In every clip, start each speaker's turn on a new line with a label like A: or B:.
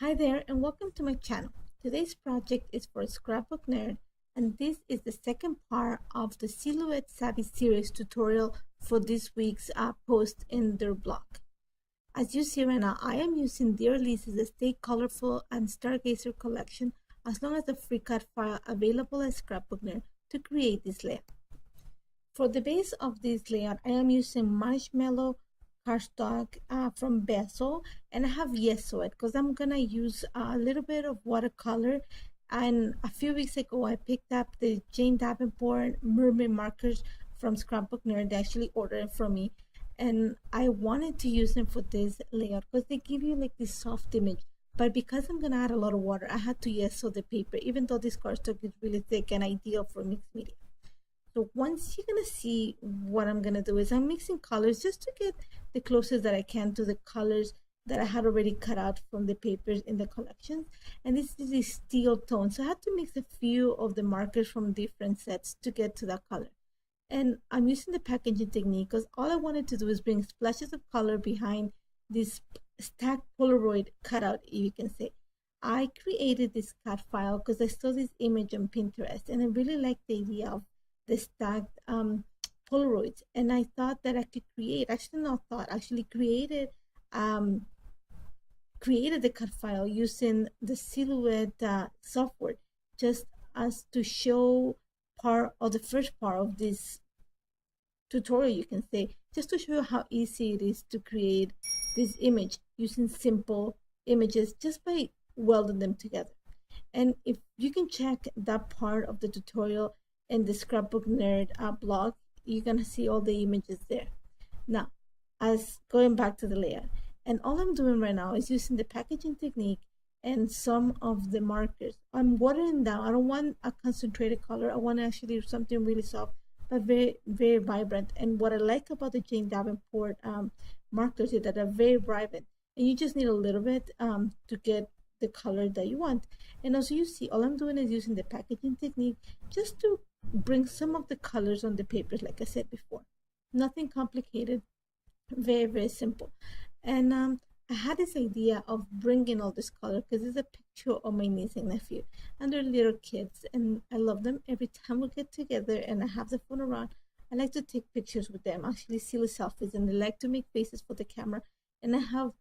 A: Hi there and welcome to my channel. Today's project is for Scrapbook Nerd and this is the second part of the Silhouette Savvy series tutorial for this week's post in their blog. As you see right now, I am using Dear Lizzy's Stay Colorful and Stargazer collection as long as the free cut file available at Scrapbook Nerd to create this layout. For the base of this layout, I am using Marshmallow cardstock from Bezel, and I have Yeso it because I'm gonna use a little bit of watercolor. And a few weeks ago, I picked up the Jane Davenport Mermaid markers from Scrapbook Nerd. They actually ordered it from me, and I wanted to use them for this layout because they give you like this soft image. But because I'm gonna add a lot of water, I had to Yeso the paper, even though this cardstock is really thick and ideal for mixed media. So once you're gonna see what I'm gonna do is I'm mixing colors just to get the closest that I can to the colors that I had already cut out from the papers in the collections. And this is a steel tone. So I had to mix a few of the markers from different sets to get to that color. And I'm using the packaging technique because all I wanted to do is bring splashes of color behind this stacked Polaroid cutout, if you can say. I created this cut file because I saw this image on Pinterest and I really liked the idea of the stacked Polaroids. And I thought that I could create, actually not thought, actually um, created the cut file using the Silhouette software just as to show part of the first part of this tutorial, you can say, just to show you how easy it is to create this image using simple images just by welding them together. And if you can check that part of the tutorial in the Scrapbook Nerd blog, you're gonna see all the images there. Now, as going back to the layout, and all I'm doing right now is using the packaging technique and some of the markers. I'm watering down. I don't want a concentrated color. I want actually something really soft, but very, very vibrant. And what I like about the Jane Davenport markers is that they're very vibrant. And you just need a little bit to get the color that you want. And as you see, all I'm doing is using the packaging technique just to bring some of the colors on the papers, like I said before. Nothing complicated, very, very simple. And I had this idea of bringing all this color because it's a picture of my niece and nephew, and they're little kids, and I love them. Every time we get together and I have the phone around, I like to take pictures with them, actually silly selfies, and they like to make faces for the camera. And I have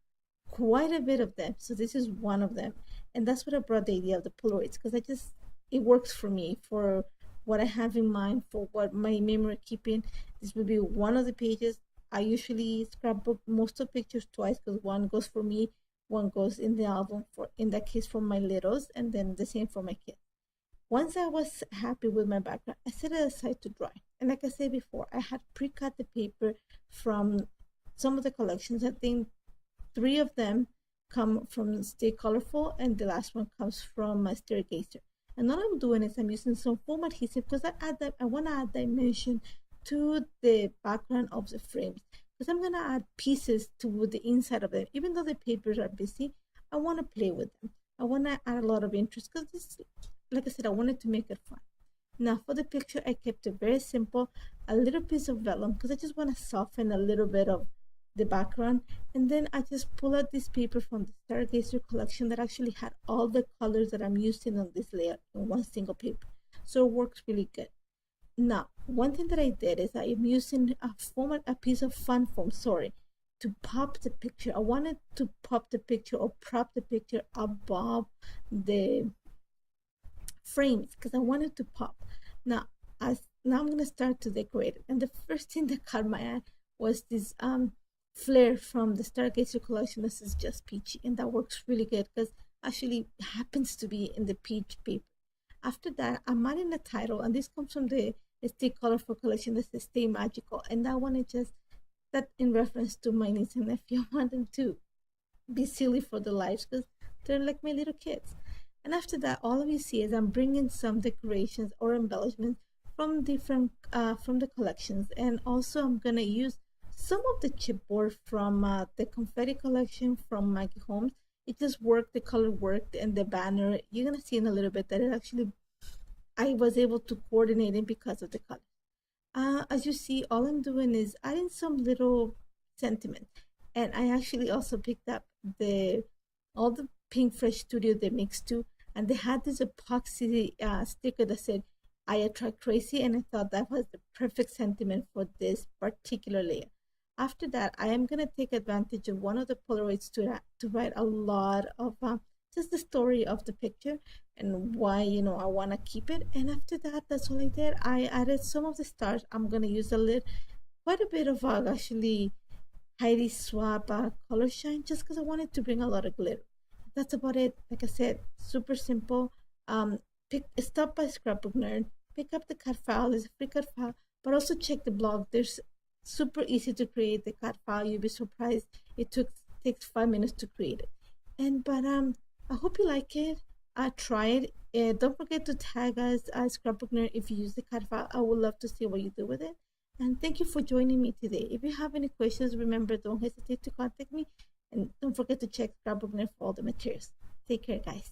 A: quite a bit of them. So this is one of them. And that's what I brought the idea of the Polaroids because it works for me for what I have in mind, for what my memory keeping. This will be one of the pages. I usually scrapbook most of pictures twice because one goes for me, one goes in the album for, in that case, for my littles, and then the same for my kids. Once I was happy with my background, I set it aside to dry. And like I said before, I had pre-cut the paper from some of the collections. I think three of them come from Stay Colorful, and the last one comes from Stargazer. And all I'm doing is I'm using some foam adhesive because I want to add dimension to the background of the frames. Because I'm gonna add pieces to the inside of them. Even though the papers are busy, I want to play with them. I want to add a lot of interest because this, like I said, I wanted to make it fun. Now for the picture, I kept it very simple. A little piece of vellum because I just want to soften a little bit of the background. And then I just pull out this paper from the Stargazer collection that actually had all the colors that I'm using on this layout in one single paper. So it works really good. Now, one thing that I did is I am using a piece of fun foam, sorry, to pop the picture. I wanted to pop the picture or prop the picture above the frames because I wanted to pop. Now, now I'm gonna start to decorate it. And the first thing that caught my eye was this flare from the Stargazer collection. This is just peachy, and that works really good because actually happens to be in the peach paper. After that, I'm adding the title, and this comes from the Stay Colorful collection. This is Stay Magical, and that one is just that in reference to my niece and nephew. I want them to be silly for their lives because they're like my little kids. And after that, all of you see is I'm bringing some decorations or embellishments from different from the collections, and also I'm gonna use some of the chipboard from the confetti collection from Maggie Holmes. It just worked, the color worked, and the banner, you're gonna see in a little bit that it actually, I was able to coordinate it because of the color. As you see, all I'm doing is adding some little sentiment. And I actually also picked up the all the Pink Fresh Studio they mixed to, and they had this epoxy sticker that said, I attract crazy, and I thought that was the perfect sentiment for this particular layer. After that, I am going to take advantage of one of the Polaroids to write a lot of just the story of the picture and why, I want to keep it. And after that, that's all I did. I added some of the stars. I'm going to use quite a bit of actually Heidi Swap color shine just because I wanted to bring a lot of glitter. That's about it. Like I said, super simple. Stop by Scrapbook Nerd, pick up the cut file. It's a free cut file, but also check the blog. There's super easy to create the cut file. You'll be surprised. Takes 5 minutes to create it. But I hope you like it. Try it. Don't forget to tag us Scrapbook Nerd if you use the cut file. I would love to see what you do with it. And thank you for joining me today. If you have any questions, remember, don't hesitate to contact me. And don't forget to check Scrapbook Nerd for all the materials. Take care, guys.